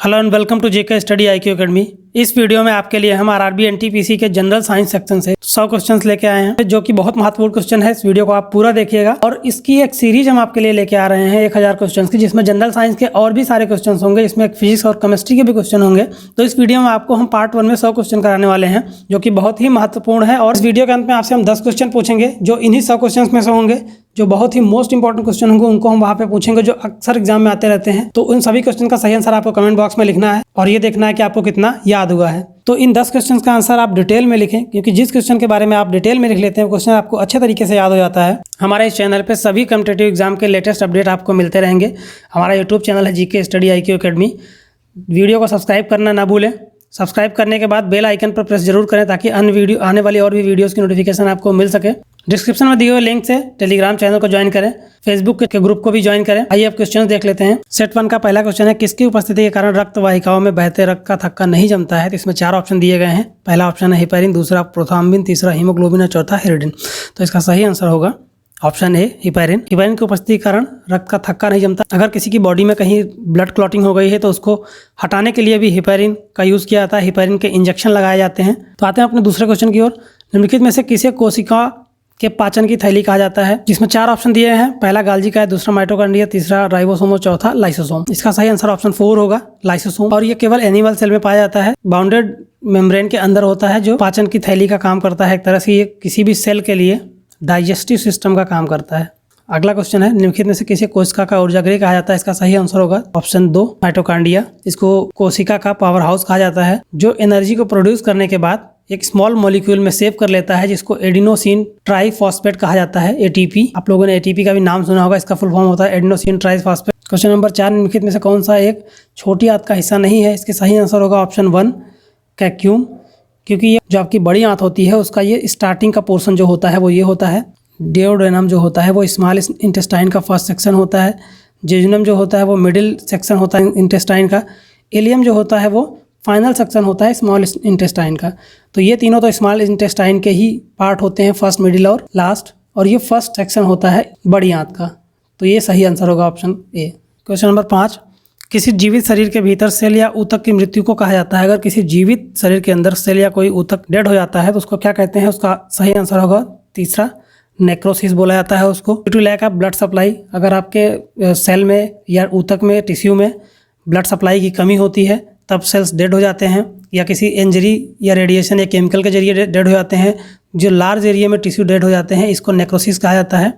Hello and welcome to JK study IQ academy. इस video में आपके लिए हम आरआरबी एनटीपीसी के जनरल साइंस सेक्शन से 100 क्वेश्चंस लेके आए हैं, जो कि बहुत महत्वपूर्ण क्वेश्चन है। इस वीडियो को आप पूरा देखिएगा और इसकी एक सीरीज हम आपके लिए लेके आ रहे हैं 1000 क्वेश्चंस की, जिसमें जनरल साइंस के और भी सारे क्वेश्चंस होंगे। इसमें फिजिक्स और केमिस्ट्री के भी क्वेश्चन होंगे। तो इस वीडियो में आपको हम पार्ट 1 में 100 क्वेश्चन कराने वाले हैं, जो कि बहुत ही महत्वपूर्ण है। और इस वीडियो के अंत में आपसे हम 10 क्वेश्चन पूछेंगे, जो इन्हीं 100 क्वेश्चन में से होंगे। जो बहुत ही मोस्ट इंपॉर्टेंट क्वेश्चन होंगे उनको हम वहाँ पे पूछेंगे, जो अक्सर एग्जाम में आते रहते हैं। तो उन सभी क्वेश्चन का सही आंसर आपको कमेंट बॉक्स में लिखना है और ये देखना है कि आपको कितना याद हुआ है। तो इन 10 क्वेश्चन का आंसर आप डिटेल में लिखें, क्योंकि जिस क्वेश्चन के बारे में आप डिटेल में लिख लेते हैं क्वेश्चन आपको अच्छे तरीके से याद हो जाता है। हमारे इस चैनल पे सभी कॉम्पिटिटिव एग्जाम के लेटेस्ट अपडेट आपको मिलते रहेंगे। हमारा यूट्यूब चैनल है GK study IQ academy. Video को सब्सक्राइब करना ना भूलें। सब्सक्राइब करने के बाद बेल आइकन पर प्रेस जरूर करें, ताकि आने वाली और भी वीडियोस की नोटिफिकेशन आपको मिल सके। डिस्क्रिप्शन में दिए हुए लिंक से टेलीग्राम चैनल को ज्वाइन करें, फेसबुक के ग्रुप को भी ज्वाइन करें। आइए अब क्वेश्चन देख लेते हैं। सेट 1 का पहला क्वेश्चन है, किसकी उपस्थिति के कारण रक्त वाहिकाओं में बहते रक्त का थक्का नहीं जमता है। तो इसमें 4 ऑप्शन दिए गए हैं। पहला ऑप्शन है हिपैरिन, दूसरा प्रोथ्राम्बिन, तीसरा हीमोग्लोबिन और चौथा हेरिडिन। तो इसका सही आंसर होगा ऑप्शन ए हिपैरिन। हिपैरिन की उपस्थिति के कारण रक्त का थक्का नहीं जमता। अगर किसी की बॉडी में कहीं ब्लड क्लॉटिंग हो गई है तो उसको हटाने के लिए भी हिपैरिन का यूज़ किया जाता है। हिपैरिन के इंजेक्शन लगाए जाते हैं। तो आते हैं अपने दूसरे क्वेश्चन की ओर। निम्नलिखित में से किसे कोशिका के पाचन की थैली कहा जाता है, जिसमें 4 ऑप्शन दिए हैं। पहला गाल्जिका है, दूसरा माइटोकॉन्ड्रिया, तीसरा राइबोसोम और चौथा लाइसोसोम। इसका सही आंसर ऑप्शन 4 होगा, लाइसोसोम। और ये केवल एनिमल सेल में पाया जाता है। बाउंडेड मेम्ब्रेन के अंदर होता है, जो पाचन की थैली का काम करता है। एक तरह से ये किसी भी सेल के लिए डाइजेस्टिव सिस्टम का काम करता है। अगला क्वेश्चन है, निम्नलिखित में से किसे कोशिका का ऊर्जागृह कहा जाता है। इसका सही आंसर होगा ऑप्शन 2 माइटोकॉन्ड्रिया। इसको कोशिका का पावर हाउस कहा जाता है, जो एनर्जी को प्रोड्यूस करने के बाद एक स्मॉल मॉलिक्यूल में सेव कर लेता है, जिसको एडिनोसिन ट्राइफॉस्फेट कहा जाता है, एटीपी। आप लोगों ने एटीपी का भी नाम सुना होगा। इसका फुल फॉर्म होता है एडिनोसिन ट्राइफॉस्फेट। क्वेश्चन नंबर 4, निम्नलिखित में से कौन सा एक छोटी आंत का हिस्सा नहीं है। इसके सही आंसर होगा ऑप्शन 1 कैक्यूम, क्योंकि ये जो आपकी बड़ी आंत होती है उसका ये स्टार्टिंग का पोर्शन जो होता है वो ये होता है। डिओडेनम जो होता है वो स्मॉल इंटेस्टाइन का फर्स्ट सेक्शन होता है। जेजुनम जो होता है वो मिडिल सेक्शन होता है इंटेस्टाइन का। इलियम जो होता है वो फाइनल सेक्शन होता है स्मॉल इंटेस्टाइन का। तो ये तीनों तो स्मॉल इंटेस्टाइन के ही पार्ट होते हैं, फर्स्ट, मिडिल और लास्ट। और ये फर्स्ट सेक्शन होता है बड़ी आंत का। तो ये सही आंसर होगा ऑप्शन ए। क्वेश्चन नंबर 5, किसी जीवित शरीर के भीतर सेल या ऊतक की मृत्यु को कहा जाता है। अगर किसी जीवित शरीर के अंदर सेल या कोई ऊतक डेड हो जाता है तो उसको क्या कहते हैं। उसका सही आंसर होगा तीसरा नेक्रोसिस बोला जाता है उसको। Due to lack of blood supply, अगर आपके सेल में या ऊतक में, टिश्यू में ब्लड सप्लाई की कमी होती है तब सेल्स डेड हो जाते हैं, या किसी इंजरी या रेडिएशन या केमिकल के जरिए डेड हो जाते हैं। जो लार्ज एरिया में टिश्यू डेड हो जाते हैं, इसको नेक्रोसिस कहा जाता है।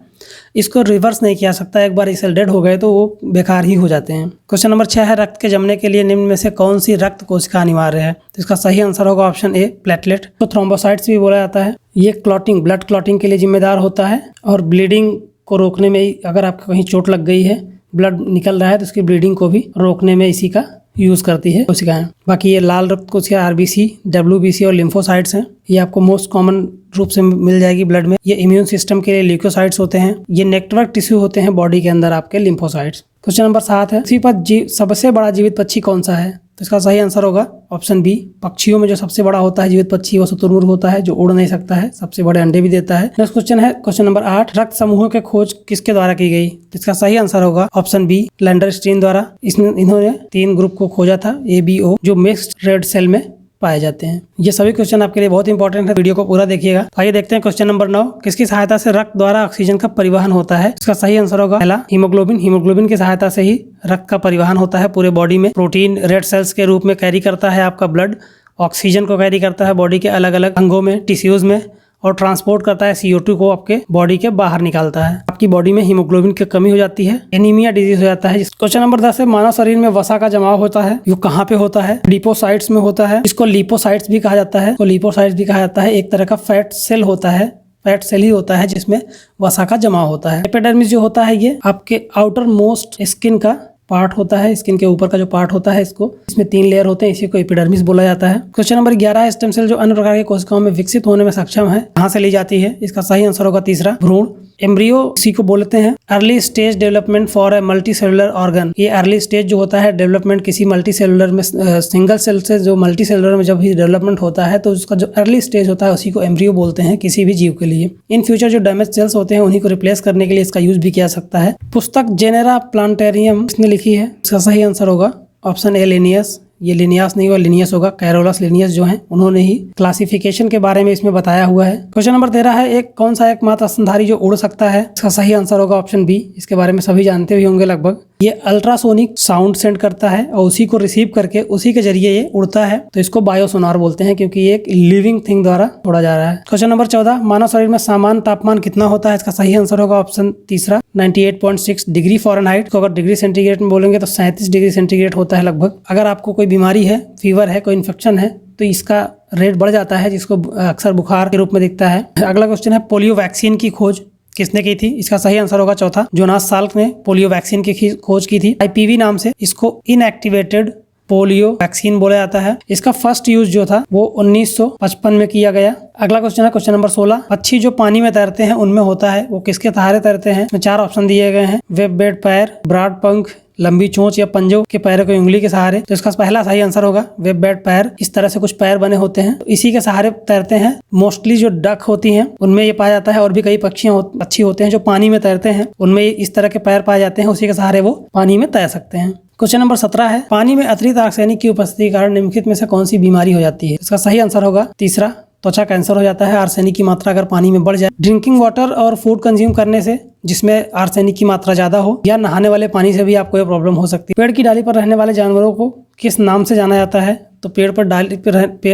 इसको रिवर्स नहीं किया सकता। एक बार ये सेल डेड हो गए तो वो बेकार ही हो जाते हैं। क्वेश्चन नंबर 6 है, रक्त के जमने के लिए निम्न में से कौन सी रक्त कोशिका अनिवार्य है। तो इसका सही आंसर होगा ऑप्शन ए प्लेटलेट। तो थ्रोम्बोसाइट्स भी बोला जाता है। ये क्लॉटिंग, ब्लड क्लॉटिंग के लिए जिम्मेदार होता है और ब्लीडिंग को रोकने में, अगर आपको कहीं चोट लग गई है, ब्लड निकल रहा है, तो उसकी ब्लीडिंग को भी रोकने में इसी का यूज़ करती है कोशिकाएं। बाकी ये लाल रक्त कोशिका आरबीसी, डब्ल्यूबीसी और लिम्फोसाइट्स हैं। ये आपको मोस्ट कॉमन रूप से मिल जाएगी ब्लड में। ये इम्यून सिस्टम के लिए ल्यूकोसाइट्स होते हैं। ये नेटवर्क टिश्यू होते हैं बॉडी के अंदर आपके लिम्फोसाइट्स। क्वेश्चन नंबर 7 है, पृथ्वी पर सबसे बड़ा जीवित पक्षी कौन सा है। तो इसका सही आंसर होगा ऑप्शन बी। पक्षियों में जो सबसे बड़ा होता है जीवित पक्षी वो शुतुरमुर्ग होता है, जो उड़ नहीं सकता है, सबसे बड़े अंडे भी देता है। नेक्स्ट क्वेश्चन है, क्वेश्चन नंबर 8, रक्त समूहों के खोज किसके द्वारा की गई। तो इसका सही आंसर होगा ऑप्शन बी लैंडरस्टीन द्वारा। इन्होंने 3 ग्रुप को खोजा था, ABO, जो मिक्स्ड रेड सेल में पाए जाते हैं। ये सभी क्वेश्चन आपके लिए बहुत इंपॉर्टेंट है, वीडियो को पूरा देखिएगा। आइए देखते हैं क्वेश्चन नंबर 9, किसकी सहायता से रक्त द्वारा ऑक्सीजन का परिवहन होता है। इसका सही आंसर होगा पहला हीमोग्लोबिन। हीमोग्लोबिन की सहायता से ही रक्त का परिवहन होता है पूरे बॉडी में। प्रोटीन रेड सेल्स के रूप में कैरी करता है आपका ब्लड, ऑक्सीजन को कैरी करता है बॉडी के अलग अलग अंगों में, टिश्यूज में, और ट्रांसपोर्ट करता है CO2 को आपके बॉडी के बाहर निकालता है। आपकी बॉडी में हीमोग्लोबिन की कमी हो जाती है, एनीमिया डिजीज हो जाता है। क्वेश्चन नंबर 10 है, मानव शरीर में वसा का जमाव होता है, वो कहाँ पे होता है। लिपोसाइट्स में होता है। इसको लिपोसाइट्स भी कहा जाता है। तो लिपोसाइट्स भी कहा जाता है, एक तरह का फैट सेल होता है, फैट सेल ही होता है जिसमें वसा का जमाव होता है। एपिडर्मिस जो होता है ये आपके आउटर मोस्ट स्किन का पार्ट होता है। स्किन के ऊपर का जो पार्ट होता है, इसमें 3 लेयर होते हैं, इसी को एपिडर्मिस बोला जाता है। क्वेश्चन नंबर 11 है, स्टेम सेल जो अन्य प्रकार की कोशिकाओं में विकसित होने में सक्षम है, कहाँ से ली जाती है। इसका सही आंसर होगा तीसरा भ्रूण। एम्ब्रियो इसी को बोलते हैं early stage development for a multi cellular organ. ये अर्ली स्टेज जो होता है डेवलपमेंट किसी मल्टी सेलुलर में, सिंगल सेल से जो मल्टी सेलुलर में जब भी डेवलपमेंट होता है तो उसका जो अर्ली स्टेज होता है उसी को एम्ब्रियो बोलते हैं किसी भी जीव के लिए। इन फ्यूचर जो डैमेज सेल्स होते हैं उन्हीं को रिप्लेस करने के लिए इसका यूज भी किया सकता है। पुस्तक जेनेरा प्लांटेरियम इसने लिखी है, इसका सही आंसर होगा ऑप्शन ए लिनियस, ये लिनियस नहीं होगा, लिनियस होगा। कैरोलस लिनियस जो हैं उन्होंने ही क्लासिफिकेशन के बारे में इसमें बताया हुआ है। क्वेश्चन नंबर 13 है, एक कौन सा एकमात्र स्तनधारी जो उड़ सकता है? इसका सही आंसर होगा ऑप्शन बी। इसके बारे में सभी जानते ही होंगे लगभग। ये अल्ट्रासोनिक साउंड सेंड करता है और उसी को रिसीव करके उसी के जरिए ये उड़ता है, तो इसको बायोसोनार बोलते हैं क्योंकि ये एक लिविंग थिंग द्वारा उड़ा जा रहा है। क्वेश्चन नंबर 14, मानव शरीर में सामान्य तापमान कितना होता है? इसका सही आंसर होगा ऑप्शन तीसरा 98.6 डिग्री फ़ारेनहाइट। को अगर डिग्री सेंटीग्रेड में बोलेंगे तो 37 डिग्री सेंटीग्रेड होता है लगभग। अगर आपको कोई बीमारी है, फीवर है, कोई इन्फेक्शन है, तो इसका रेट बढ़ जाता है, जिसको अक्सर बुखार के रूप में दिखता है। अगला क्वेश्चन है, पोलियो वैक्सीन की खोज किसने की थी? इसका सही आंसर होगा चौथा, जोनास साल्क ने पोलियो वैक्सीन की खोज की थी। IPV नाम से इसको इनएक्टिवेटेड पोलियो वैक्सीन बोला जाता है। इसका फर्स्ट यूज जो था वो 1955 में किया गया। अगला क्वेश्चन है क्वेश्चन नंबर 16, पक्षी जो पानी में तैरते हैं उनमें होता है वो किसके सहारे तैरते हैं? इसमें 4 ऑप्शन दिए गए हैं, वेब बेड पैर, ब्रॉड पंख, लंबी चोंच या पंजों के पैरों की उंगली के सहारे। तो इसका पहला सही आंसर होगा वेब बेड पैर। इस तरह से कुछ पैर बने होते हैं, तो इसी के सहारे तैरते हैं। मोस्टली जो डक होती हैं उनमें ये पाया जाता है, और भी कई पक्षी होते हैं जो पानी में तैरते हैं, उनमें इस तरह के पैर पाए जाते हैं, उसी के सहारे वो पानी में तैर सकते हैं। क्वेश्चन नंबर 17 है, पानी में अतिरिक्त आर्सेनिक की उपस्थिति के कारण निम्नलिखित में से कौन सी बीमारी हो जाती है? इसका सही आंसर होगा तीसरा, त्वचा कैंसर हो जाता है। आर्सेनिक की मात्रा अगर पानी में बढ़ जाए, ड्रिंकिंग वाटर और फूड कंज्यूम करने से जिसमें आर्सेनिक की मात्रा ज्यादा हो, या नहाने वाले पानी से भी आपको ये प्रॉब्लम हो सकती है। पेड़ की डाली पर रहने वाले जानवरों को किस नाम से जाना जाता है? तो पेड़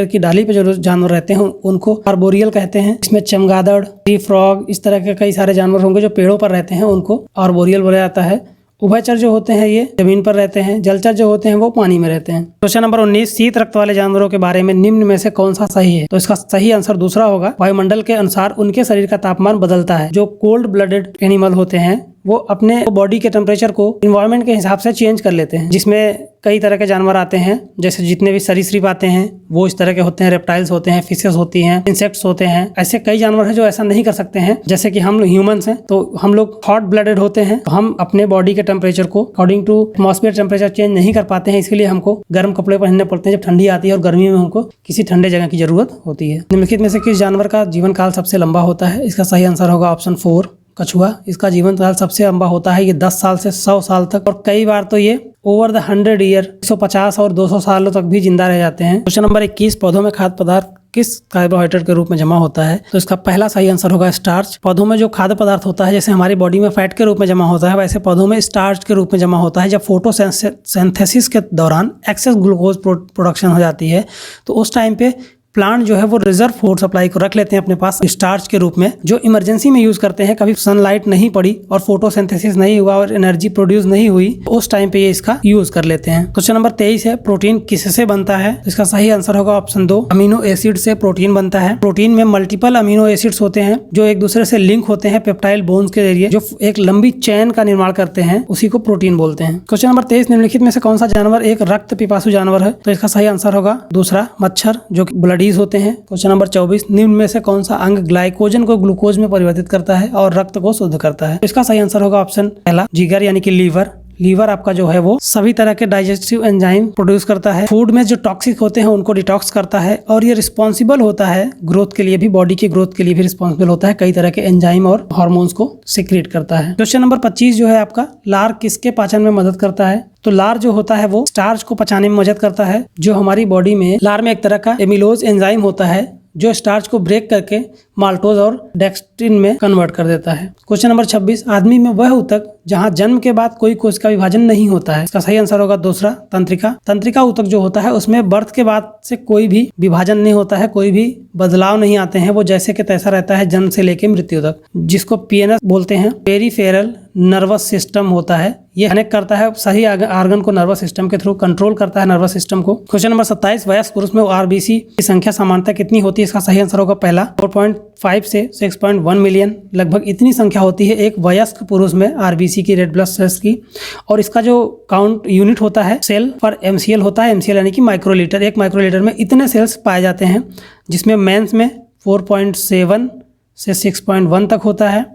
की डाली पर जो जानवर रहते हैं उनको आर्बोरियल कहते हैं। इसमें चमगादड़, ट्री फ्रॉग, इस तरह के कई सारे जानवर होंगे जो पेड़ों पर रहते हैं, उनको आर्बोरियल बोला जाता है। उभयचर जो होते हैं ये जमीन पर रहते हैं, जलचर जो होते हैं वो पानी में रहते हैं। क्वेश्चन नंबर 19, शीत रक्त वाले जानवरों के बारे में निम्न में से कौन सा सही है? तो इसका सही आंसर दूसरा होगा, वायुमंडल के अनुसार उनके शरीर का तापमान बदलता है। जो कोल्ड ब्लडेड एनिमल होते हैं वो अपने बॉडी के टेम्परेचर को इन्वायरमेंट के हिसाब से चेंज कर लेते हैं, जिसमें कई तरह के जानवर आते हैं, जैसे जितने भी सरीसृप आते हैं वो इस तरह के होते हैं, रेप्टाइल्स होते हैं, फिशेस होती हैं, इंसेक्ट्स होते हैं। ऐसे कई जानवर हैं जो ऐसा नहीं कर सकते हैं, जैसे कि हम लोग ह्यूमंस हैं, तो हम लोग हॉट ब्लडेड होते हैं, तो हम अपने बॉडी के टेम्परेचर को according to atmosphere temperature change नहीं कर पाते हैं, इसके लिए हमको गर्म कपड़े पहनने पड़ते हैं जब ठंडी आती है, और गर्मी में हमको किसी ठंडे जगह की जरूरत होती है। निम्नलिखित में से किस जानवर का जीवन काल सबसे लंबा होता है? इसका सही आंसर होगा ऑप्शन 4, कछुआ। इसका जीवन काल सबसे लंबा होता है, ये 10 साल से 100 साल तक, और कई बार तो ये ओवर द 100 ईयर 150 और 200 सालों तक भी जिंदा रह जाते हैं। क्वेश्चन नंबर 21, पौधों में खाद्य पदार्थ किस कार्बोहाइड्रेट के रूप में जमा होता है? तो इसका पहला सही आंसर होगा स्टार्च। पौधों में जो खाद्य पदार्थ होता है, जैसे हमारी बॉडी में फैट के रूप में जमा होता है, वैसे पौधों में स्टार्च के रूप में जमा होता है। जब फोटोसिंथेसिस के दौरान एक्सेस ग्लूकोज प्रोडक्शन हो जाती है, तो उस टाइम पे प्लांट जो है वो रिजर्व फूड सप्लाई को रख लेते हैं अपने पास स्टार्च के रूप में, जो इमरजेंसी में यूज करते हैं। कभी सनलाइट नहीं पड़ी और फोटोसिंथेसिस नहीं हुआ और एनर्जी प्रोड्यूस नहीं हुई, उस टाइम पे ये इसका यूज कर लेते हैं। क्वेश्चन नंबर 23 है, प्रोटीन किससे बनता है? इसका सही आंसर होगा ऑप्शन 2, अमीनो एसिड से प्रोटीन बनता है। प्रोटीन में मल्टीपल अमीनो एसिड्स होते हैं जो एक दूसरे से लिंक होते हैं पेप्टाइल बोन्स के जरिए, जो एक लंबी चेन का निर्माण करते हैं, उसी को प्रोटीन बोलते हैं। क्वेश्चन नंबर 23, निम्नलिखित में से कौन सा जानवर एक रक्त पिपासु जानवर है? तो इसका सही आंसर होगा दूसरा, मच्छर, जो ब्लडीज होते हैं। क्वेश्चन नंबर 24, निम्न में से कौन सा अंग ग्लाइकोजन को ग्लूकोज में परिवर्तित करता है और रक्त को शुद्ध करता है? इसका सही आंसर होगा ऑप्शन पहला, जिगर यानी कि लीवर। लीवर आपका जो है वो सभी तरह के डाइजेस्टिव एंजाइम प्रोड्यूस करता है, फूड में जो टॉक्सिक होते हैं उनको डिटॉक्स करता है, और ये रिस्पॉन्सिबल होता है ग्रोथ के लिए भी, बॉडी की ग्रोथ के लिए भी रिस्पॉन्सिबल होता है, कई तरह के एंजाइम और हार्मोन्स को सीक्रेट करता है। क्वेश्चन नंबर 25 जो है आपका, लार किसके पाचन में मदद करता है? तो लार जो होता है वो स्टार्च को पचाने में मदद करता है। जो हमारी बॉडी में लार में एक तरह का एमिलोज एंजाइम होता है जो स्टार्च को ब्रेक करके माल्टोज और डेक्स्ट्रिन में कन्वर्ट कर देता है। क्वेश्चन नंबर 26, आदमी में वह ऊतक जहां जन्म के बाद कोई कोशिका का विभाजन नहीं होता है? इसका सही आंसर होगा दूसरा, तंत्रिका। तंत्रिका ऊतक जो होता है उसमें बर्थ के बाद से कोई भी विभाजन नहीं होता है, कोई भी बदलाव नहीं आते हैं, वो जैसे कि तैसा रहता है जन्म से लेकर मृत्यु तक, जिसको PNS बोलते हैं, पेरीफेरल नर्वस सिस्टम होता है। ये कनेक्ट करता है सही आर्गन को नर्वस सिस्टम के थ्रू, कंट्रोल करता है नर्वस सिस्टम को। क्वेश्चन नंबर 27, वयस्क पुरुष में RBC की संख्या सामान्यतः कितनी होती है? इसका सही आंसर होगा पहला, 4.5 से 6.1 मिलियन, लगभग इतनी संख्या होती है एक वयस्क पुरुष में RBC की, रेड ब्लड सेल्स की। और इसका जो काउंट यूनिट होता है सेल पर MCL होता है, MCL यानी कि माइक्रोलीटर। एक माइक्रोलीटर में इतने सेल्स पाए जाते हैं, जिसमें मेंस में 4.7 से 6.1 तक होता है,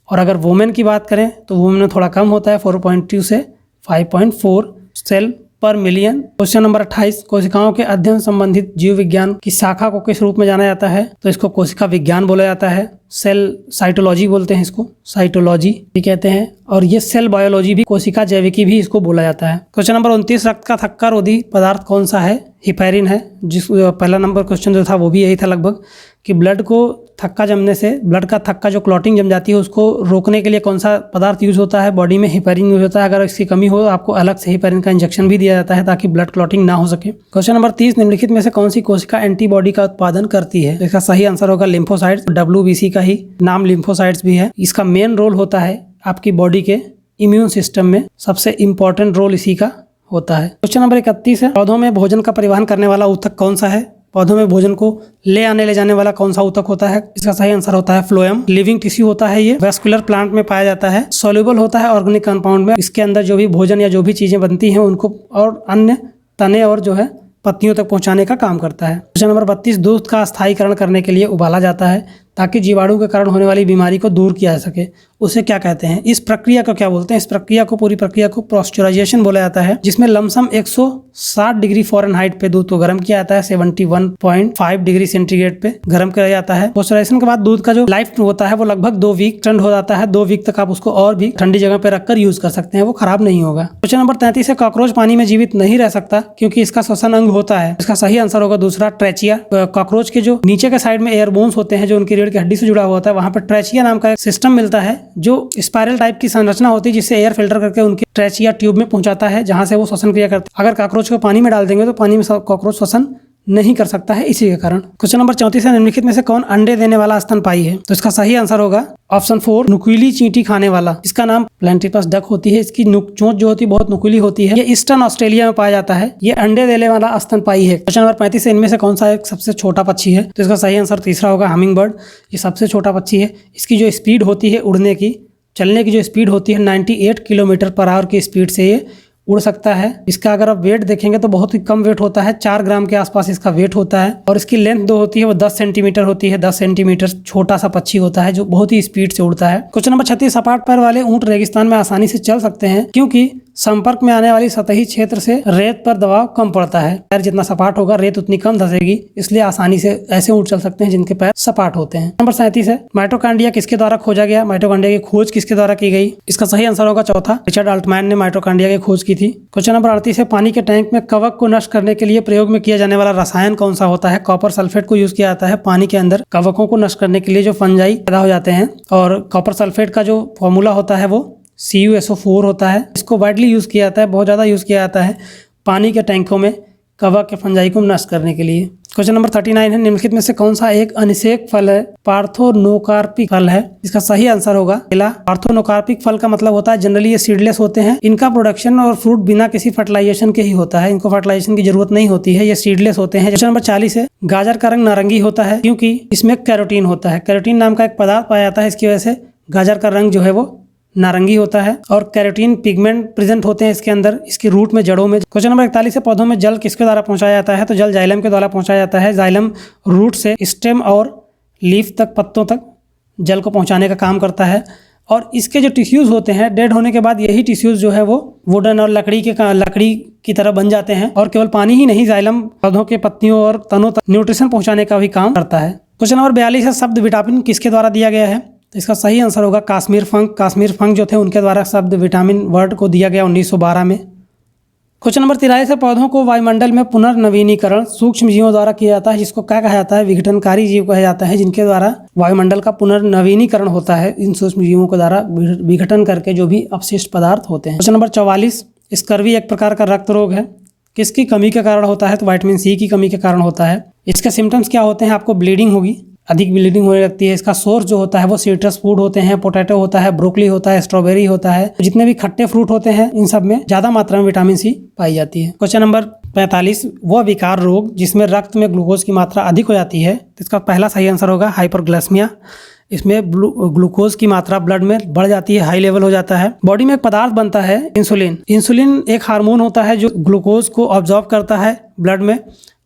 और अगर वुमेन की बात करें तो वुमेन में थोड़ा कम होता है, 4.2 से 5.4 सेल पर मिलियन। क्वेश्चन नंबर 28, कोशिकाओं के अध्ययन संबंधित जीव विज्ञान की शाखा को किस रूप में जाना जाता है? तो इसको कोशिका विज्ञान बोला जाता है। सेल साइटोलॉजी बोलते हैं इसको, साइटोलॉजी भी कहते हैं। और ये सेल बायोलॉजी भी, कोशिका जैविकी भी इसको बोला जाता है। क्वेश्चन नंबर 29, रक्त का थक्का रोधी पदार्थ कौन सा है? हिपैरिन है। जिस पहला नंबर क्वेश्चन जो था वो भी यही था लगभग, कि ब्लड को थक्का जमने से, ब्लड का थक्का जो क्लॉटिंग जम जाती है उसको रोकने के लिए कौन सा पदार्थ यूज होता है? बॉडी में हिपैरिन यूज होता है। अगर इसकी कमी हो आपको अलग से हिपैरिन का इंजेक्शन भी दिया जाता है ताकि ब्लड क्लॉटिंग ना हो सके। क्वेश्चन नंबर 30, निम्नलिखित में से कौन सी कोशिका एंटीबॉडी का उत्पादन करती है? इसका सही आंसर होगा लिम्फोसाइट्स। WBC का ही नाम लिम्फोसाइट्स भी है। इसका मेन रोल होता है आपकी बॉडी के इम्यून सिस्टम में, सबसे इंपॉर्टेंट रोल इसी का होता है। क्वेश्चन नंबर 31 है, पौधों में भोजन का परिवहन करने वाला ऊतक कौन सा है? पौधों में भोजन को ले जाने वाला कौन सा ऊतक होता है? इसका सही आंसर होता है फ्लोएम। लिविंग टिश्यू होता है ये, वेस्कुलर प्लांट में पाया जाता है, सॉल्युबल होता है ऑर्गेनिक कंपाउंड में। इसके अंदर जो भी भोजन या जो भी चीजें बनती हैं उनको और अन्य तने और जो है पत्तियों तक पहुंचाने का काम करता है। क्वेश्चन नंबर 32, दूध का स्थायीकरण करने के लिए उबाला जाता है ताकि जीवाणु के कारण होने वाली बीमारी को दूर किया जा सके। उसे क्या कहते हैं? इस प्रक्रिया को क्या बोलते हैं? इस प्रक्रिया को, पूरी प्रक्रिया को पास्चुराइजेशन बोला जाता है, जिसमें लमसम 160 डिग्री फ़ारेनहाइट पे दूध को गर्म किया जाता है। 71.5 डिग्री सेंटीग्रेड पे गर्म किया जाता है। पास्चुराइजेशन के बाद दूध का जो लाइफ होता है वो लगभग 2 वीक ठंड हो जाता है। 2 वीक तक आप उसको और भी ठंडी जगह पे रखकर यूज कर सकते हैं, वो खराब नहीं होगा। क्वेश्चन नंबर 33 है, कॉकरोच पानी में जीवित नहीं रह सकता क्योंकि इसका श्वसन अंग होता है। इसका सही आंसर होगा दूसरा, ट्रेचिया। कॉकरोच के जो नीचे के साइड में एयर बोन्स होते हैं जो उनकी रीढ़ की हड्डी से जुड़ा हुआ होता है, वहां पर ट्रेचिया नाम का एक सिस्टम मिलता है जो स्पाइरल टाइप की संरचना होती है, जिससे एयर फिल्टर करके उनके ट्रेचिया ट्यूब में पहुंचाता है, जहां से वो श्वसन क्रिया करता है। अगर कॉकरोच को पानी में डाल देंगे तो पानी में कॉकरोच श्वसन नहीं कर सकता है, इसी के कारण। क्वेश्चन नंबर 34 है, निम्नलिखित में से कौन अंडे देने वाला स्तनपायी है? तो इसका सही आंसर होगा ऑप्शन 4, नुकीली चींटी खाने वाला। इसका नाम प्लैंटिपस डक होती है। इसकी चोंच जो होती है बहुत नुकीली होती है। ये ईस्टर्न ऑस्ट्रेलिया में पाया जाता है। ये अंडे देने वाला स्तनपायी है। क्वेश्चन नंबर 35 है, इनमें से कौन सा एक सबसे छोटा पक्षी है? तो इसका सही आंसर तीसरा होगा, हमिंग बर्ड। ये सबसे छोटा पक्षी है। इसकी जो स्पीड होती है उड़ने की, चलने की जो स्पीड होती है 98 किलोमीटर पर आवर की स्पीड से ये उड़ सकता है। इसका अगर आप वेट देखेंगे तो बहुत ही कम वेट होता है, 4 ग्राम के आसपास इसका वेट होता है। और इसकी लेंथ जो होती है वो 10 सेंटीमीटर होती है। 10 सेंटीमीटर छोटा सा पक्षी होता है जो बहुत ही स्पीड से उड़ता है। क्वेश्चन नंबर 36, सपाट पैर वाले ऊंट रेगिस्तान में आसानी से चल सकते हैं क्योंकि संपर्क में आने वाली सतही क्षेत्र से रेत पर दबाव कम पड़ता है। पैर जितना सपाट होगा रेत उतनी कम धंसेगी, इसलिए आसानी से ऐसे ऊंट चल सकते हैं जिनके पैर सपाट होते हैं। नंबर 37 है, माइटोकॉन्ड्रिया किसके द्वारा खोजा गया? माइटोकॉन्ड्रिया की खोज किसके द्वारा की गई? इसका सही आंसर होगा चौथा, रिचर्ड अल्टमैन ने माइटोकॉन्ड्रिया की खोज की थी। क्वेश्चन नंबर 38 है, पानी के टैंक में कवक को नष्ट करने के लिए प्रयोग में किया जाने वाला रसायन कौन सा होता है? कॉपर सल्फेट को यूज किया जाता है पानी के अंदर कवकों को नष्ट करने के लिए, जो फंजाई पैदा हो जाते हैं। और कॉपर सल्फेट का जो फॉर्मूला होता है वो CuSO4 होता है। इसको वाइडली यूज किया जाता है, बहुत ज्यादा यूज किया जाता है पानी के टैंकों में कवक के फंजाई को नष्ट करने के लिए। क्वेश्चन नंबर 39 है, निम्नलिखित में से कौन सा एक अनिषेक फल है? पार्थोनोकार्पिक फल है। इसका सही आंसर होगा केला। पार्थोनोकार्पिक फल का मतलब होता है जनरली ये सीडलेस होते हैं। इनका प्रोडक्शन और फ्रूट बिना किसी फर्टिलाइजेशन के ही होता है। इनको फर्टिलाइजेशन की जरूरत नहीं होती है, ये सीडलेस होते हैं। क्वेश्चन नंबर 40 है, गाजर का रंग नारंगी होता है क्योंकि इसमें कैरोटीन होता है। कैरोटीन नाम का एक पदार्थ पाया जाता है, इसकी वजह से गाजर का रंग जो है वो नारंगी होता है। और कैरोटीन पिगमेंट प्रेजेंट होते हैं इसके अंदर, इसकी रूट में, जड़ों में। क्वेश्चन नंबर 41 है, पौधों में जल किसके द्वारा पहुंचाया जाता है? तो जल जाइलम के द्वारा पहुंचाया जाता है। जाइलम रूट से स्टेम और लीफ तक, पत्तों तक जल को पहुंचाने का काम करता है। और इसके जो टिश्यूज होते हैं डेड होने के बाद, यही टिश्यूज जो है वो वुडन और लकड़ी की तरह बन जाते हैं। और केवल पानी ही नहीं, जाइलम पौधों के पत्तियों और तनों तक न्यूट्रिशन पहुंचाने का भी काम करता है। क्वेश्चन नंबर 42 है, शब्द विटामिन किसके द्वारा दिया गया है? तो इसका सही आंसर होगा काश्मीर फंग। काश्मीर फंग जो थे उनके द्वारा शब्द विटामिन वर्ड को दिया गया 1912 में। क्वेश्चन नंबर 43 है, पौधों को वायुमंडल में पुनर्नवीनीकरण सूक्ष्म जीवों द्वारा किया जाता है, जिसको क्या कहा जाता है? विघटनकारी जीव कहा जाता है, जिनके द्वारा वायुमंडल का पुनर्नवीनीकरण होता है। इन सूक्ष्म जीवों के द्वारा विघटन करके जो भी अपशिष्ट पदार्थ होते हैं। क्वेश्चन नंबर 44, स्कर्वी एक प्रकार का रक्त रोग है, किसकी कमी के कारण होता है? तो विटामिन C की कमी के कारण होता है। इसके सिम्टम्स क्या होते हैं? आपको ब्लीडिंग होगी, अधिक ब्लीडिंग होने लगती है। इसका सोर्स जो होता है वो सिट्रस फूड होते हैं, पोटैटो होता है, ब्रोकली होता है, स्ट्रॉबेरी होता है। जितने भी खट्टे फ्रूट होते हैं इन सब में ज्यादा मात्रा में विटामिन C पाई जाती है। क्वेश्चन नंबर 45, वह विकार रोग जिसमें रक्त में ग्लूकोज की मात्रा अधिक हो जाती है। तो इसका पहला सही आंसर होगा हाइपरग्लाइसेमिया। इसमें ग्लूकोज की मात्रा ब्लड में बढ़ जाती है, हाई लेवल हो जाता है। बॉडी में एक पदार्थ बनता है इंसुलिन। इंसुलिन एक हार्मोन होता है जो ग्लूकोज को ऑब्जॉर्व करता है ब्लड में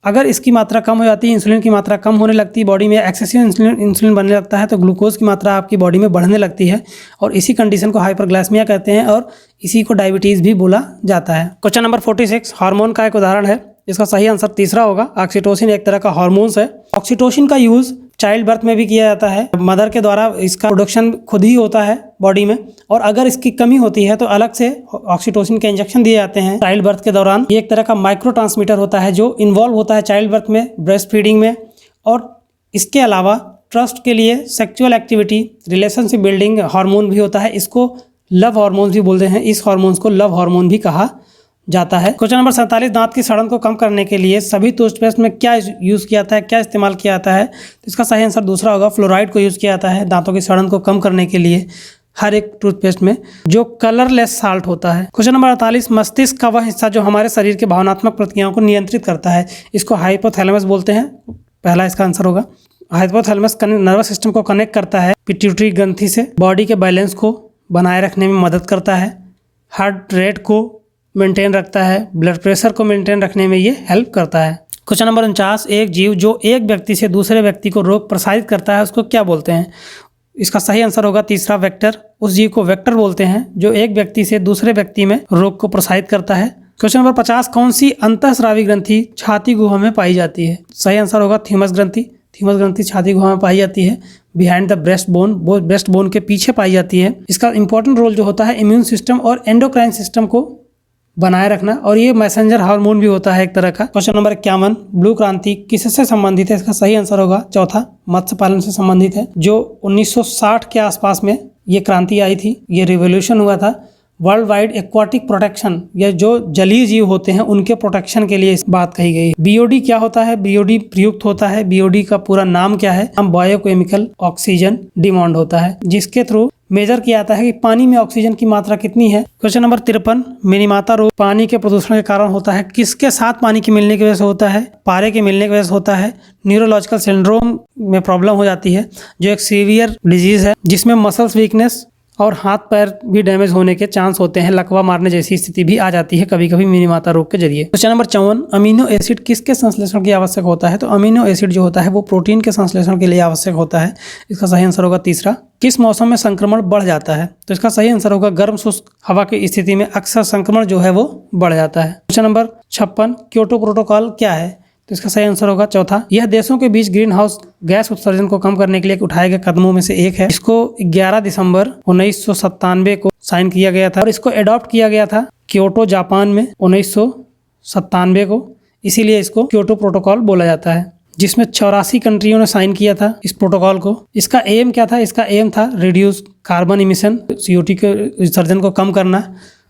अगर इसकी मात्रा कम हो जाती है, इंसुलिन की मात्रा कम होने लगती है बॉडी में, एक्सेसिव इंसुलिन बनने लगता है, तो ग्लूकोज की मात्रा आपकी बॉडी में बढ़ने लगती है और इसी कंडीशन को हाइपरग्लाइसेमिया कहते हैं और इसी को डायबिटीज़ भी बोला जाता है। क्वेश्चन नंबर 46 हार्मोन का एक उदाहरण है। इसका सही आंसर तीसरा होगा। ऑक्सीटोसिन एक तरह का हार्मोन्स है। ऑक्सीटोसिन का यूज़ चाइल्ड बर्थ में भी किया जाता है। मदर के द्वारा इसका प्रोडक्शन खुद ही होता है बॉडी में, और अगर इसकी कमी होती है तो अलग से ऑक्सीटोसिन के इंजेक्शन दिए जाते हैं चाइल्ड बर्थ के दौरान। ये एक तरह का माइक्रो ट्रांसमीटर होता है जो इन्वॉल्व होता है चाइल्ड बर्थ में, ब्रेस्ट फीडिंग में। और इसके अलावा ट्रस्ट के लिए sexual activity, relationship building hormone भी होता है। इसको लव हार्मोन भी बोलते हैं। इस हार्मोन्स को लव हार्मोन भी कहा जाता है। क्वेश्चन नंबर 47 दांत की सड़न को कम करने के लिए सभी टूथपेस्ट में क्या यूज़ किया जाता है, क्या इस्तेमाल किया जाता है? तो इसका सही आंसर दूसरा होगा, फ्लोराइड को यूज़ किया जाता है दांतों की सड़न को कम करने के लिए हर एक टूथपेस्ट में, जो कलरलेस साल्ट होता है। क्वेश्चन नंबर 48 मस्तिष्क का वह हिस्सा जो हमारे शरीर के भावनात्मक प्रतिक्रियाओं को नियंत्रित करता है, इसको हाइपोथैलेमस बोलते हैं। पहला इसका आंसर होगा। हाइपोथैलेमस नर्वस सिस्टम को कनेक्ट करता है पिट्यूटरी ग्रंथि से, बॉडी के बैलेंस को बनाए रखने में मदद करता है, हार्ट रेट को मेंटेन रखता है, ब्लड प्रेशर को मेंटेन रखने में ये हेल्प करता है। क्वेश्चन नंबर 49 एक जीव जो एक व्यक्ति से दूसरे व्यक्ति को रोग प्रसारित करता है उसको क्या बोलते हैं? इसका सही आंसर होगा तीसरा, वेक्टर। उस जीव को वेक्टर बोलते हैं जो एक व्यक्ति से दूसरे व्यक्ति में रोग को प्रसारित करता है। क्वेश्चन नंबर 50 कौन सी अंतःस्रावी ग्रंथि छाती गुहा में पाई जाती है? सही आंसर होगा थीमस ग्रंथि। थीमस ग्रंथि छाती गुहा में पाई जाती है, बिहाइंड द ब्रेस्ट बोन, वो ब्रेस्ट बोन के पीछे पाई जाती है। इसका इंपॉर्टेंट रोल जो होता है इम्यून सिस्टम और एंडोक्राइन सिस्टम को बनाए रखना, और ये मैसेंजर हार्मोन भी होता है एक तरह का। क्वेश्चन नंबर 51 ब्लू क्रांति किससे संबंधित है? इसका सही आंसर होगा चौथा, मत्स्य पालन से संबंधित है। जो 1960 के आसपास में ये क्रांति आई थी, ये रिवोल्यूशन हुआ था। वर्ल्ड वाइड एक्वाटिक प्रोटेक्शन, ये जो जलीय जीव होते हैं उनके प्रोटेक्शन के लिए इस बात कही गई। बीओडी क्या होता है? बीओडी प्रयुक्त होता है। बीओडी का पूरा नाम क्या है? हम बायोकेमिकल ऑक्सीजन डिमांड होता है, जिसके थ्रू मेजर किया जाता है कि पानी में ऑक्सीजन की मात्रा कितनी है। क्वेश्चन नंबर 53 मिनीमाता रोग पानी के प्रदूषण के कारण होता है, किसके साथ पानी की मिलने की वजह से होता है? पारे के मिलने की वजह से होता है। न्यूरोलॉजिकल सिंड्रोम में प्रॉब्लम हो जाती है जो एक सीवियर डिजीज है जिसमें मसल्स वीकनेस और हाथ पैर भी डैमेज होने के चांस होते हैं, लकवा मारने जैसी स्थिति भी आ जाती है कभी कभी मिनीमाता रोग के जरिए। क्वेश्चन नंबर 54 अमीनो एसिड किसके संश्लेषण की आवश्यक होता है? तो अमीनो एसिड जो होता है वो प्रोटीन के संश्लेषण के लिए आवश्यक होता है। इसका सही आंसर होगा तीसरा। किस मौसम में संक्रमण बढ़ जाता है? तो इसका सही आंसर होगा गर्म शुष्क हवा की स्थिति में अक्सर संक्रमण जो है वो बढ़ जाता है। क्वेश्चन नंबर 56 क्योटो प्रोटोकॉल क्या है? तो इसका सही आंसर होगा चौथा। यह देशों के बीच ग्रीन हाउस गैस उत्सर्जन को कम करने के लिए उठाए गए कदमों में से एक है। इसको 11 दिसंबर 1997 को साइन किया गया था और इसको एडॉप्ट किया गया था क्योटो जापान में 1997 को, इसीलिए इसको क्योटो प्रोटोकॉल बोला जाता है, जिसमें 84 कंट्रियों ने साइन किया था इस प्रोटोकॉल को। इसका एम क्या था? इसका एम था रिड्यूस कार्बन इमिशन, CO2 के उत्सर्जन को कम करना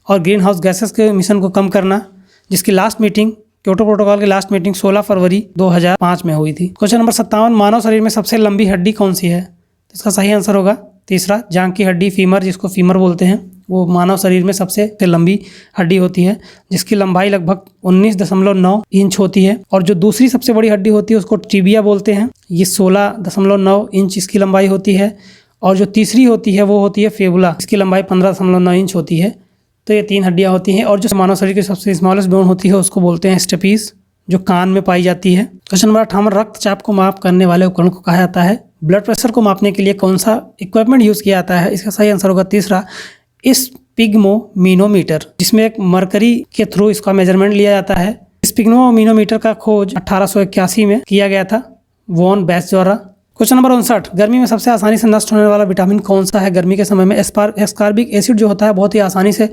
और ग्रीन हाउस गैसेस के इमिशन को कम करना, जिसकी लास्ट मीटिंग क्योटो प्रोटोकॉल की लास्ट मीटिंग 16 फरवरी 2005 में हुई थी। क्वेश्चन नंबर 57 मानव शरीर में सबसे लंबी हड्डी कौन सी है? तो इसका सही आंसर होगा तीसरा, जांघ की हड्डी फीमर, जिसको फीमर बोलते हैं, वो मानव शरीर में सबसे लंबी हड्डी होती है, जिसकी लंबाई लगभग 19.9 इंच होती है। और जो दूसरी सबसे बड़ी हड्डी होती है उसको टिबिया बोलते हैं, ये 16.9 इंच इसकी लंबाई होती है। और जो तीसरी होती है वो होती है फेबुला, इसकी लंबाई 15.9 इंच होती है। तो ये 3 हड्डियां होती हैं। और जो मानव शरीर की सबसे स्मॉलेस्ट बोन होती है उसको बोलते हैं स्टेपीज, जो कान में पाई जाती है। क्वेश्चन नंबर 58 रक्तचाप को माप करने वाले उपकरण को कहा जाता है? ब्लड प्रेशर को मापने के लिए कौन सा इक्विपमेंट यूज़ किया जाता है? इसका सही आंसर होगा तीसरा, स्पिग्मोमीनोमीटर, जिसमें एक मरकरी के थ्रू इसका मेजरमेंट लिया जाता है। स्पिग्मोमीनोमीटर का खोज 1881 में किया गया था वॉन बैच द्वारा। क्वेश्चन नंबर 59 गर्मी में सबसे आसानी से नष्ट होने वाला विटामिन कौन सा है? गर्मी के समय में एस्कॉर्बिक एसिड जो होता है बहुत ही आसानी से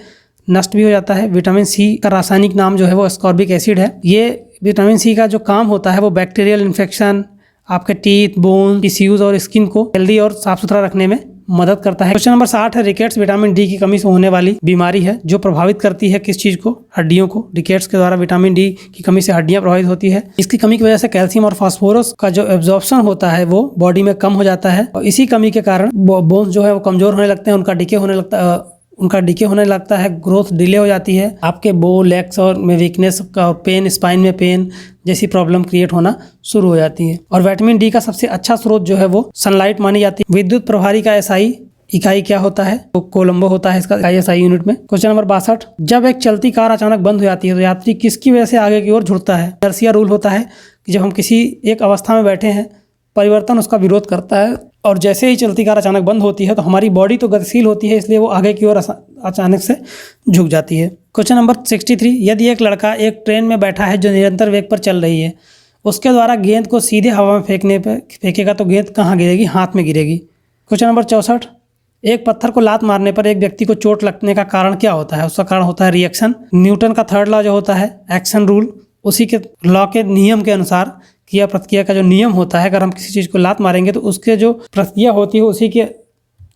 नष्ट भी हो जाता है। विटामिन सी का रासायनिक नाम जो है वो एस्कॉर्बिक एसिड है। ये विटामिन सी का जो काम होता है वो बैक्टीरियल इन्फेक्शन, आपके टीथ, बोन, टिश्यूज और स्किन को हेल्दी और साफ सुथरा रखने में मदद करता है। क्वेश्चन नंबर 60 है रिकेट्स विटामिन डी की कमी से होने वाली बीमारी है जो प्रभावित करती है किस चीज को? हड्डियों को। रिकेट्स के द्वारा विटामिन डी की कमी से हड्डियां प्रभावित होती है। इसकी कमी की वजह से कैल्शियम और फास्फोरस का जो एब्जॉर्प्शन होता है वो बॉडी में कम हो जाता है और इसी कमी के कारण बोन्स जो है वो कमजोर होने लगते हैं, उनका डिके होने लगता है, ग्रोथ डिले हो जाती है, आपके बो लेग्स और में वीकनेस का पेन, स्पाइन में पेन जैसी प्रॉब्लम क्रिएट होना शुरू हो जाती है। और विटामिन डी का सबसे अच्छा स्रोत जो है वो सनलाइट मानी जाती है। विद्युत प्रभारी का SI इकाई क्या होता है? तो कोलंबो होता है इसका ISI यूनिट में। क्वेश्चन नंबर 62, जब एक चलती कार अचानक बंद हो जाती है तो यात्री किसकी वजह से आगे की ओर झुकता है? इनर्शिया रूल होता है कि जब हम किसी एक अवस्था में बैठे हैं, परिवर्तन उसका विरोध करता है और जैसे ही चलती कार अचानक बंद होती है तो हमारी बॉडी तो गतिशील होती है, इसलिए वो आगे की ओर अचानक से झुक जाती है। क्वेश्चन नंबर 63, यदि एक लड़का एक ट्रेन में बैठा है जो निरंतर वेग पर चल रही है, उसके द्वारा गेंद को सीधे हवा में फेंकेगा तो गेंद कहाँ गिरेगी? हाथ में गिरेगी। क्वेश्चन नंबर 64, एक पत्थर को लात मारने पर एक व्यक्ति को चोट लगने का कारण क्या होता है? उसका कारण होता है रिएक्शन। न्यूटन का थर्ड लॉ जो होता है एक्शन रूल, उसी के लॉ के नियम के अनुसार क्रिया प्रतिक्रिया का जो नियम होता है, अगर हम किसी चीज़ को लात मारेंगे तो उसके जो प्रतिक्रिया होती है उसी के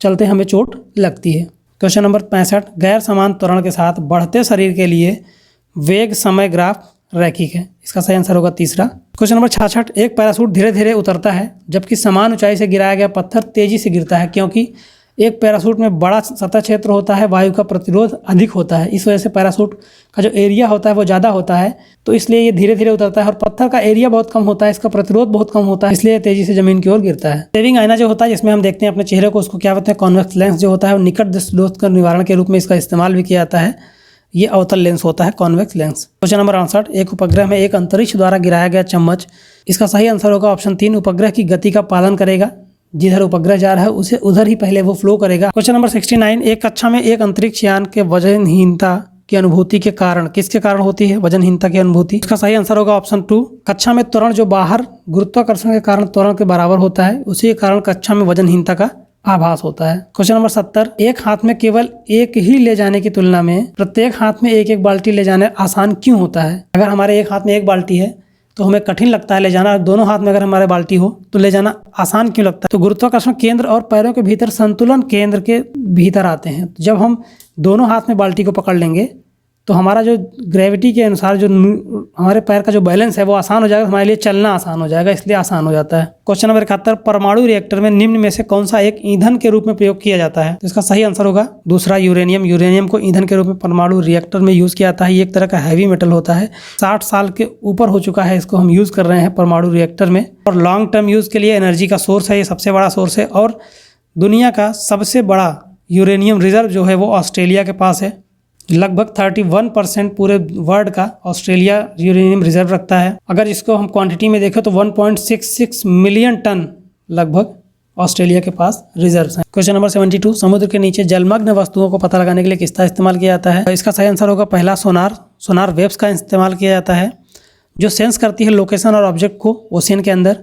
चलते हमें चोट लगती है। क्वेश्चन नंबर 65, गैर समान त्वरण के साथ बढ़ते शरीर के लिए वेग समय ग्राफ रैखिक है। इसका सही आंसर होगा तीसरा। क्वेश्चन नंबर 66, एक पैराशूट धीरे धीरे उतरता है जबकि समान ऊंचाई से गिराया गया पत्थर तेजी से गिरता है, क्योंकि एक पैराशूट में बड़ा सतह क्षेत्र होता है, वायु का प्रतिरोध अधिक होता है, इस वजह से पैराशूट का जो एरिया होता है वो ज़्यादा होता है, तो इसलिए ये धीरे धीरे उतरता है। और पत्थर का एरिया बहुत कम होता है, इसका प्रतिरोध बहुत कम होता है, इसलिए तेजी से जमीन की ओर गिरता है। सेविंग आईना जो होता है जिसमें हम देखते हैं अपने चेहरे को, उसको क्या बोलते हैं? कॉन्वेक्स लेंस जो होता है वो निकट दृष्टि दोष का निवारण के रूप में इसका इस्तेमाल भी किया जाता है। ये अवतल लेंस होता है, कॉन्वेक्स लेंस। क्वेश्चन नंबर 68, एक उपग्रह में एक अंतरिक्ष द्वारा गिराया गया चम्मच, इसका सही आंसर होगा ऑप्शन 3, उपग्रह की गति का पालन करेगा। जिधर उपग्रह जा रहा है उसे उधर ही पहले वो फ्लो करेगा। क्वेश्चन नंबर 69, एक कक्षा में एक अंतरिक्ष यान के वजनहीनता की अनुभूति के कारण किसके कारण होती है? वजनहीनता की अनुभूति। इसका सही आंसर होगा ऑप्शन 2, कक्षा में त्वरण जो बाहर गुरुत्वाकर्षण के कारण त्वरण के बराबर होता है, उसी के कारण कक्षा में वजनहीनता का आभास होता है। क्वेश्चन नंबर 70, एक हाथ में केवल एक ही ले जाने की तुलना में प्रत्येक हाथ में एक एक बाल्टी ले जाने आसान क्यों होता है? अगर हमारे एक हाथ में एक बाल्टी है तो हमें कठिन लगता है ले जाना, दोनों हाथ में अगर हमारे बाल्टी हो तो ले जाना आसान क्यों लगता है? तो गुरुत्वाकर्षण केंद्र और पैरों के भीतर संतुलन केंद्र के भीतर आते हैं। जब हम दोनों हाथ में बाल्टी को पकड़ लेंगे तो हमारा जो ग्रेविटी के अनुसार जो हमारे पैर का जो बैलेंस है वो आसान हो जाएगा, हमारे लिए चलना आसान हो जाएगा, इसलिए आसान हो जाता है। क्वेश्चन नंबर 71, परमाणु रिएक्टर में निम्न में से कौन सा एक ईंधन के रूप में प्रयोग किया जाता है? तो इसका सही आंसर होगा दूसरा, यूरेनियम। यूरेनियम को ईंधन के रूप में परमाणु रिएक्टर में यूज़ किया जाता है। ये एक तरह का हैवी मेटल होता है, 60 साल के ऊपर हो चुका है, इसको हम यूज़ कर रहे हैं परमाणु रिएक्टर में, और लॉन्ग टर्म यूज़ के लिए एनर्जी का सोर्स है, ये सबसे बड़ा सोर्स है। और दुनिया का सबसे बड़ा यूरेनियम रिजर्व जो है वो ऑस्ट्रेलिया के पास है। लगभग 31% पूरे वर्ल्ड का ऑस्ट्रेलिया यूरेनियम रिजर्व रखता है। अगर इसको हम क्वांटिटी में देखें तो 1.66 मिलियन टन लगभग ऑस्ट्रेलिया के पास रिजर्व्स हैं। क्वेश्चन नंबर 72, समुद्र के नीचे जलमग्न वस्तुओं को पता लगाने के लिए किसका इस्तेमाल किया जाता है? इसका सही आंसर होगा पहला, सोनार। सोनार वेव्स का इस्तेमाल किया जाता है जो सेंस करती है लोकेशन और ऑब्जेक्ट को। ओशियन के अंदर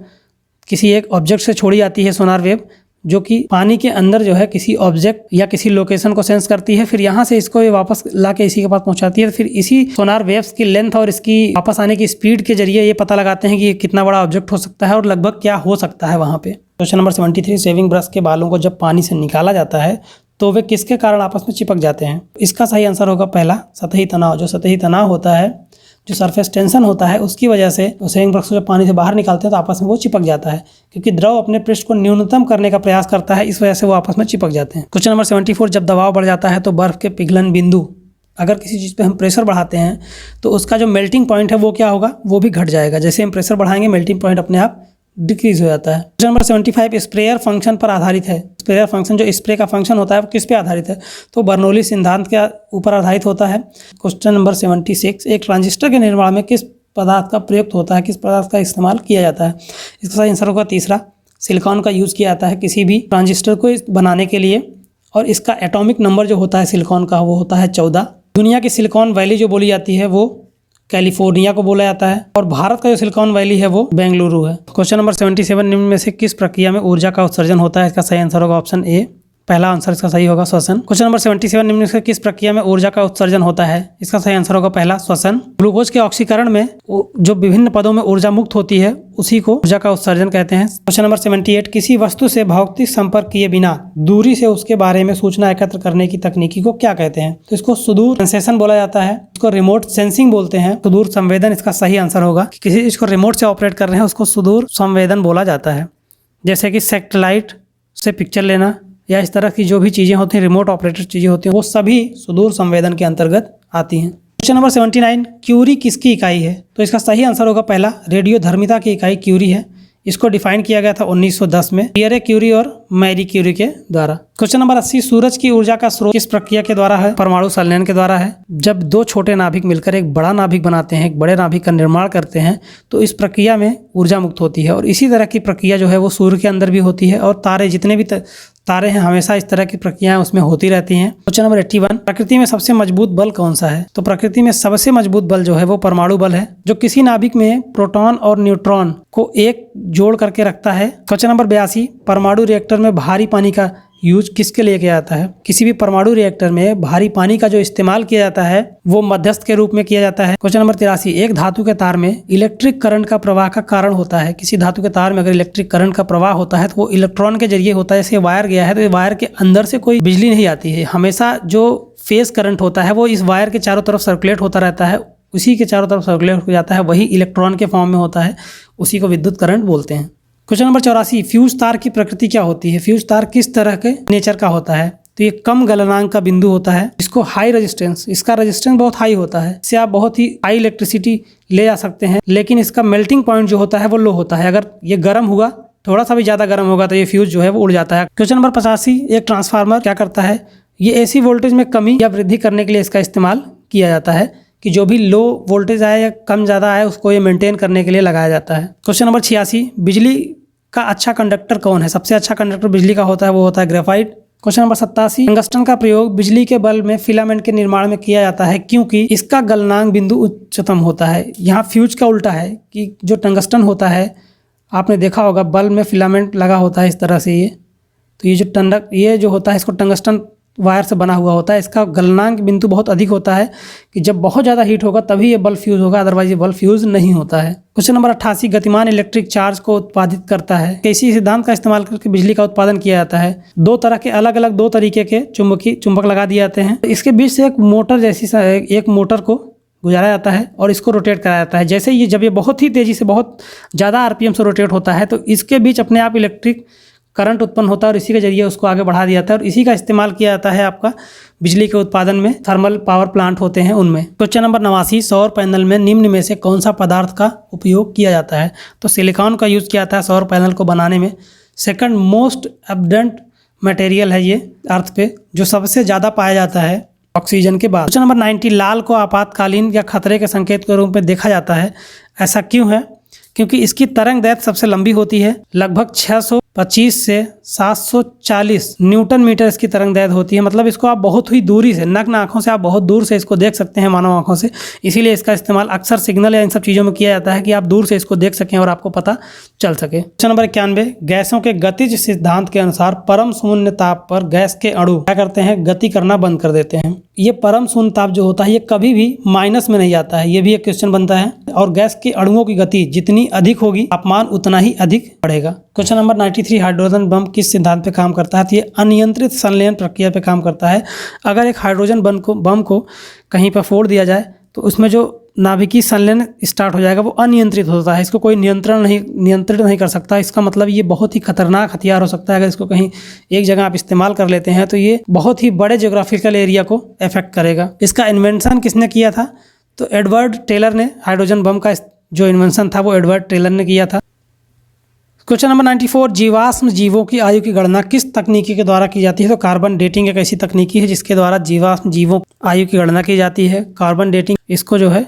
किसी एक ऑब्जेक्ट से छोड़ी जाती है सोनार वेव, जो कि पानी के अंदर जो है किसी ऑब्जेक्ट या किसी लोकेशन को सेंस करती है, फिर यहाँ से इसको ये वापस ला के इसी के पास पहुँचाती है। फिर इसी सोनार वेव्स की लेंथ और इसकी वापस आने की स्पीड के जरिए ये पता लगाते हैं कि कितना बड़ा ऑब्जेक्ट हो सकता है और लगभग क्या हो सकता है वहाँ पे। क्वेश्चन नंबर 73, शेविंग ब्रश के बालों को जब पानी से निकाला जाता है तो वे किसके कारण आपस में चिपक जाते हैं? इसका सही आंसर होगा पहला, सतही तनाव। जो सतही तनाव होता है, जो सरफेस टेंशन होता है, उसकी वजह से शेविंग ब्रश को जब पानी से बाहर निकालते हैं तो आपस में वो चिपक जाता है, क्योंकि द्रव अपने पृष्ठ को न्यूनतम करने का प्रयास करता है, इस वजह से वो आपस में चिपक जाते हैं। क्वेश्चन नंबर 74, जब दबाव बढ़ जाता है तो बर्फ के पिघलन बिंदु, अगर किसी चीज़ पे हम प्रेशर बढ़ाते हैं तो उसका जो मेल्टिंग पॉइंट है वो क्या होगा? वो भी घट जाएगा। जैसे हम प्रेशर बढ़ाएंगे मेल्टिंग पॉइंट अपने आप डिक्रीज हो जाता है। क्वेश्चन नंबर 75, स्प्रेयर फंक्शन पर आधारित है। स्प्रेयर फंक्शन, जो स्प्रे का फंक्शन होता है वो किस पे आधारित है? तो बर्नौली सिद्धांत के ऊपर आधारित होता है। क्वेश्चन नंबर 76, एक ट्रांजिस्टर के निर्माण में किस पदार्थ का प्रयोग होता है, किस पदार्थ का इस्तेमाल किया जाता है? इसका सही आंसर होगा तीसरा, सिलिकॉन का यूज़ किया जाता है किसी भी ट्रांजिस्टर को बनाने के लिए, और इसका एटॉमिक नंबर जो होता है सिलिकॉन का वो होता है 14। दुनिया की सिलिकॉन वैली जो बोली जाती है वो कैलिफोर्निया को बोला जाता है, और भारत का जो सिलिकॉन वैली है वो बेंगलुरु है। क्वेश्चन नंबर 77, निम्न में से किस प्रक्रिया में ऊर्जा का उत्सर्जन होता है? इसका सही आंसर होगा ऑप्शन ए, पहला आंसर इसका सही होगा, श्वसन। क्वेश्चन नंबर 77, निम्न में से किस प्रक्रिया में ऊर्जा का उत्सर्जन होता है? इसका सही आंसर होगा पहला, श्वसन। ग्लूकोज के ऑक्सीकरण में जो विभिन्न पदों में ऊर्जा मुक्त होती है उसी को ऊर्जा का उत्सर्जन कहते हैं। क्वेश्चन नंबर 78, किसी वस्तु से भौतिक संपर्क किए बिना दूरी से उसके बारे में सूचना एकत्र करने की तकनीकी को क्या कहते हैं? तो इसको सुदूर सेंसेशन बोला जाता है, इसको रिमोट सेंसिंग बोलते हैं। सुदूर संवेदन इसका सही आंसर होगा। किसी चीज को रिमोट से ऑपरेट कर रहे हैं उसको सुदूर संवेदन बोला जाता है। जैसे कि सैटेलाइट से पिक्चर लेना या इस तरह की जो भी चीज़ें होती हैं, रिमोट ऑपरेटेड चीज़ें होती हैं, वो सभी सुदूर संवेदन के अंतर्गत आती हैं। क्वेश्चन नंबर 79, क्यूरी किसकी इकाई है? तो इसका सही आंसर होगा पहला, रेडियोधर्मिता की इकाई क्यूरी है। इसको डिफाइन किया गया था 1910 में। पियरे क्यूरी और मैरी क्यूरी के द्वारा। क्वेश्चन नंबर 80, सूरज की ऊर्जा का स्रोत किस प्रक्रिया के द्वारा है? परमाणु संलयन के द्वारा है। जब दो छोटे नाभिक मिलकर एक बड़ा नाभिक बनाते हैं, एक बड़े नाभिक का निर्माण करते हैं, तो इस प्रक्रिया में ऊर्जा मुक्त होती है और इसी तरह की प्रक्रिया जो है वो सूर्य के अंदर भी होती है और तारे जितने भी तारे हैं हमेशा इस तरह की प्रक्रियाएं उसमें होती रहती हैं। क्वेश्चन नंबर 81, प्रकृति में सबसे मजबूत बल कौन सा है? तो प्रकृति में सबसे मजबूत बल जो है वो परमाणु बल है, जो किसी नाभिक में प्रोटॉन और न्यूट्रॉन को एक जोड़ करके रखता है। क्वेश्चन नंबर 82, परमाणु रिएक्टर में भारी पानी का यूज किसके लिए किया जाता है? किसी भी परमाणु रिएक्टर में भारी पानी का जो इस्तेमाल किया जाता है वो मध्यस्थ के रूप में किया जाता है। क्वेश्चन नंबर 83, एक धातु के तार में इलेक्ट्रिक करंट का प्रवाह का कारण होता है। किसी धातु के तार में अगर इलेक्ट्रिक करंट का प्रवाह होता है तो वो इलेक्ट्रॉन के जरिए होता है। जैसे वायर गया है तो वायर के अंदर से कोई बिजली नहीं आती है, हमेशा जो फेज करंट होता है वो इस वायर के चारों तरफ सर्कुलेट होता रहता है, उसी के चारों तरफ सर्कुलेट हो जाता है, वही इलेक्ट्रॉन के फॉर्म में होता है, उसी को विद्युत करंट बोलते हैं। क्वेश्चन नंबर 84, फ्यूज तार की प्रकृति क्या होती है? फ्यूज तार किस तरह के नेचर का होता है? तो ये कम गलनांक का बिंदु होता है, इसको हाई रेजिस्टेंस, इसका रेजिस्टेंस बहुत हाई होता है, इससे आप बहुत ही हाई इलेक्ट्रिसिटी ले जा सकते हैं, लेकिन इसका मेल्टिंग पॉइंट जो होता है वो लो होता है। अगर ये गर्म हुआ, थोड़ा सा भी ज़्यादा गर्म होगा तो ये फ्यूज जो है वो उड़ जाता है। क्वेश्चन नंबर 85, एक ट्रांसफार्मर क्या करता है? ये एसी वोल्टेज में कमी या वृद्धि करने के लिए इसका इस्तेमाल किया जाता है, कि जो भी लो वोल्टेज आए या कम ज़्यादा आए उसको ये मेंटेन करने के लिए लगाया जाता है। क्वेश्चन नंबर 86, बिजली का अच्छा कंडक्टर कौन है? सबसे अच्छा कंडक्टर बिजली का होता है वो होता है ग्रेफाइट। क्वेश्चन नंबर 87, टंगस्टन का प्रयोग बिजली के बल्ब में फिलामेंट के निर्माण में किया जाता है क्योंकि इसका गलनांक बिंदु उच्चतम होता है। यहाँ फ्यूज का उल्टा है कि जो टंगस्टन होता है, आपने देखा होगा बल्ब में फिलामेंट लगा होता है इस तरह से, तो ये जो होता है इसको टंगस्टन वायर से बना हुआ होता है। इसका गलनांक बिंदु बहुत अधिक होता है कि जब बहुत ज़्यादा हीट होगा तभी ये बल्ब फ्यूज़ होगा, अदरवाइज ये बल्ब फ्यूज़ नहीं होता है। क्वेश्चन नंबर 88, गतिमान इलेक्ट्रिक चार्ज को उत्पादित करता है। इसी सिद्धांत का इस्तेमाल करके बिजली का उत्पादन किया जाता है। दो तरह के अलग अलग दो तरीके के चुंबक लगा दिए जाते हैं, इसके बीच से एक मोटर जैसी एक मोटर को गुजारा जाता है और इसको रोटेट कराया जाता है। जैसे ये जब ये बहुत ही तेज़ी से बहुत ज़्यादा आरपीएम से रोटेट होता है तो इसके बीच अपने आप इलेक्ट्रिक करंट उत्पन्न होता है और इसी के जरिए उसको आगे बढ़ा दिया जाता है और इसी का इस्तेमाल किया जाता है आपका बिजली के उत्पादन में। थर्मल पावर प्लांट होते हैं उनमें। क्वेश्चन नंबर 89, सौर पैनल में निम्न में से कौन सा पदार्थ का उपयोग किया जाता है? तो सिलिकॉन का यूज़ किया जाता है सौर पैनल को बनाने में। सेकंड मोस्ट एबडेंट मटेरियल है ये अर्थ पे, जो सबसे ज़्यादा पाया जाता है ऑक्सीजन के बाद। क्वेश्चन नंबर 90, लाल को आपातकालीन या खतरे के संकेत के रूप में देखा जाता है, ऐसा क्यों है? क्योंकि इसकी तरंग दैर्घ्य सबसे लंबी होती है, लगभग 625 से 740 न्यूटन मीटर इसकी तरंग दैर्घ्य होती है। मतलब इसको आप बहुत ही दूरी से, नग्न आंखों से आप बहुत दूर से इसको देख सकते हैं मानव आंखों से, इसीलिए इसका इस्तेमाल अक्सर सिग्नल या इन सब चीज़ों में किया जाता है कि आप दूर से इसको देख सकें और आपको पता चल सके। क्वेश्चन नंबर 91, गैसों के गतिज सिद्धांत के अनुसार परम शून्य ताप पर गैस के अणु क्या करते हैं? गति करना बंद कर देते हैं। ये परम शून्य ताप जो होता है ये कभी भी माइनस में नहीं आता है, ये भी एक क्वेश्चन बनता है। और गैस के अणुओं की गति जितनी अधिक होगी तापमान उतना ही अधिक बढ़ेगा। क्वेश्चन नंबर 93, हाइड्रोजन बम किस सिद्धांत पे काम करता है? तो ये अनियंत्रित संलयन प्रक्रिया पे काम करता है। अगर एक हाइड्रोजन बम को कहीं पर फोड़ दिया जाए तो उसमें जो नाभिकीय संलयन स्टार्ट हो जाएगा वो अनियंत्रित होता है, इसको कोई नियंत्रित नहीं कर सकता। इसका मतलब ये बहुत ही खतरनाक हथियार हो सकता है। अगर इसको कहीं एक जगह आप इस्तेमाल कर लेते हैं तो ये बहुत ही बड़े ज्योग्राफिकल एरिया को अफेक्ट करेगा। इसका इन्वेंशन किसने किया था? तो एडवर्ड टेलर ने हाइड्रोजन बम का जो इन्वेंशन था वो एडवर्ड टेलर ने किया था। क्वेश्चन नंबर 94, जीवाश्म जीवों की आयु की गणना किस तकनीकी के द्वारा की जाती है? तो कार्बन डेटिंग एक ऐसी तकनीकी है जिसके द्वारा जीवाश्म जीवों आयु की गणना की जाती है। कार्बन डेटिंग, इसको जो है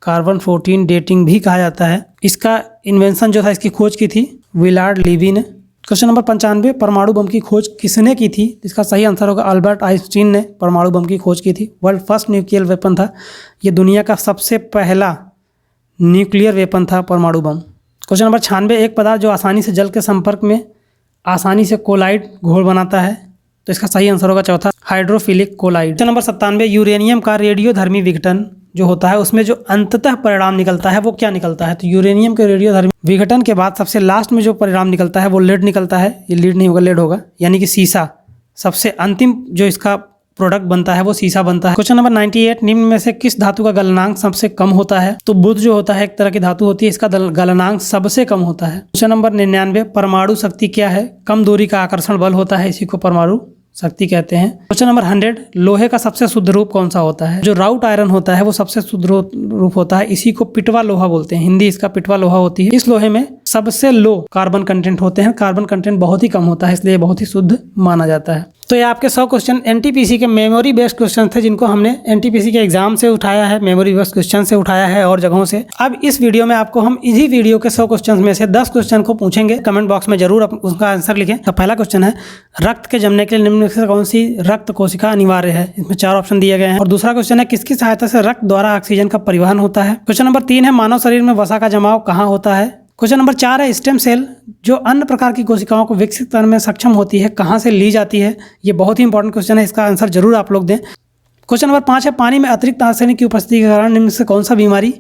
कार्बन 14 डेटिंग भी कहा जाता है। इसका इन्वेंशन जो था, इसकी खोज की थी विलार्ड लीवी ने। क्वेश्चन नंबर 95, परमाणु बम की खोज किसने की थी? इसका सही आंसर होगा अल्बर्ट आइंस्टीन ने परमाणु बम की खोज की थी। वर्ल्ड फर्स्ट न्यूक्लियर वेपन था, ये दुनिया का सबसे पहला न्यूक्लियर वेपन था परमाणु बम। क्वेश्चन नंबर 96, एक पदार्थ जो आसानी से जल के संपर्क में आसानी से कोलाइड घोल बनाता है, तो इसका सही आंसर होगा चौथा hydrophilic colloid. Question number 97, uranium का रेडियोधर्मी विघटन जो होता है उसमें जो अंततः परिणाम निकलता है वो क्या निकलता है? तो यूरेनियम के रेडियोधर्मी विघटन के बाद सबसे लास्ट में जो परिणाम निकलता है वो लेड निकलता है। ये लीड नहीं होगा, लेड होगा, यानी कि सीसा। सबसे अंतिम जो इसका प्रोडक्ट बनता है वो सीसा बनता है। क्वेश्चन नंबर 98, निम्न में से किस धातु का गलनांक सबसे कम होता है? तो बुध जो होता है एक तरह की धातु होती है, इसका गलनांक सबसे कम होता है। क्वेश्चन नंबर 99, परमाणु शक्ति क्या है? कम दूरी का आकर्षण बल होता है, इसी को परमाणु शक्ति कहते हैं। क्वेश्चन नंबर 100, लोहे का सबसे शुद्ध रूप कौन सा होता है? जो राउट आयरन होता है वो सबसे शुद्ध रूप होता है, इसी को पिटवा लोहा बोलते हैं। हिंदी इसका पिटवा लोहा होती है। इस लोहे में सबसे लो कार्बन कंटेंट होते हैं। कार्बन कंटेंट बहुत ही कम होता है, इसलिए बहुत ही शुद्ध माना जाता है। तो ये आपके 100 क्वेश्चन एनटीपीसी के मेमोरी बेस्ड क्वेश्चन थे, जिनको हमने एनटीपीसी के एग्जाम से उठाया है, मेमोरी बेस्ड क्वेश्चन से उठाया है और जगहों से। अब इस वीडियो में आपको हम इसी वीडियो के 100 क्वेश्चन में से 10 क्वेश्चन को पूछेंगे। कमेंट बॉक्स में जरूर उसका आंसर लिखें। तो पहला क्वेश्चन है, रक्त के जमने के लिए निम्न में से कौन सी रक्त कोशिका अनिवार्य है? इसमें 4 ऑप्शन दिए गए हैं। और दूसरा क्वेश्चन है, किसकी सहायता से रक्त द्वारा ऑक्सीजन का परिवहन होता है? क्वेश्चन नंबर 3 है, मानव शरीर में वसा का जमाव कहाँ होता है? क्वेश्चन नंबर 4 है, स्टेम सेल जो अन्य प्रकार की कोशिकाओं को विकसित करने में सक्षम होती है, कहाँ से ली जाती है? ये बहुत ही इंपॉर्टेंट क्वेश्चन है, इसका आंसर जरूर आप लोग दें। क्वेश्चन नंबर 5 है, पानी में अतिरिक्त आर्सेनिक की उपस्थिति के कारण निम्न से कौन सा बीमारी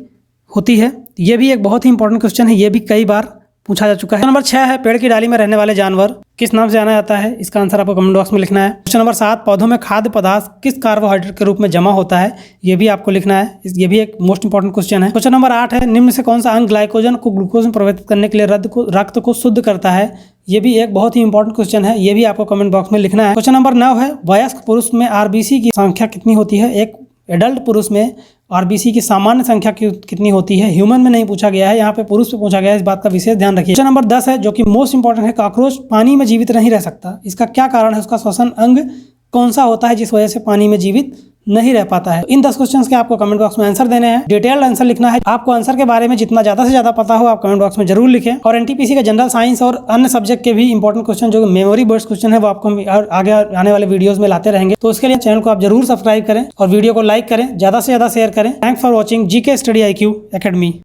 होती है? ये भी एक बहुत ही इंपॉर्टेंट क्वेश्चन है, ये भी कई बार पूछा जा चुका है। नंबर 6 है, पेड़ की डाली में रहने वाले जानवर किस नाम से जाना जाता है? इसका आंसर आपको कमेंट बॉक्स में लिखना है। क्वेश्चन नंबर 7, पौधों में खाद्य पदार्थ किस कार्बोहाइड्रेट के रूप में जमा होता है? ये भी आपको लिखना है, ये भी एक मोस्ट इंपॉर्टेंट क्वेश्चन है। क्वेश्चन नंबर 8 है, निम्न से कौन सा अंग ग्लाइकोजन को ग्लूकोज में परिवर्तित करने के लिए रक्त को शुद्ध करता है? ये भी एक बहुत ही इंपॉर्टेंट क्वेश्चन है, ये भी आपको कमेंट बॉक्स में लिखना है। क्वेश्चन नंबर 9 है, वयस्क पुरुष में आरबीसी की संख्या कितनी होती है? एक एडल्ट पुरुष में आरबीसी की सामान्य संख्या कितनी होती है? ह्यूमन में नहीं पूछा गया है, यहाँ पे पुरुष पे पूछा गया है, इस बात का विशेष ध्यान रखिए। क्वेश्चन नंबर 10 है, जो कि मोस्ट इंपॉर्टेंट है, कॉकरोच पानी में जीवित नहीं रह सकता, इसका क्या कारण है? उसका श्वसन अंग कौन सा होता है जिस वजह से पानी में जीवित नहीं रह पाता है? इन 10 क्वेश्चंस के आपको कमेंट बॉक्स में आंसर देने हैं, डिटेल्ड आंसर लिखना है। आपको आंसर के बारे में जितना ज्यादा से ज्यादा पता हो आप कमेंट बॉक्स में जरूर लिखें। और एनटीपीसी के जनरल साइंस और अन्य सब्जेक्ट के भी इंपॉर्टेंट क्वेश्चन जो मेमोरी बेस्ड क्वेश्चन है वो आपको हम आगे आने वाले वीडियोस में लाते रहेंगे। तो उसके लिए चैनल को आप जरूर सब्सक्राइब करें और वीडियो को लाइक करें, ज्यादा से ज्यादा शेयर करें। Thanks for watching GK study IQ academy.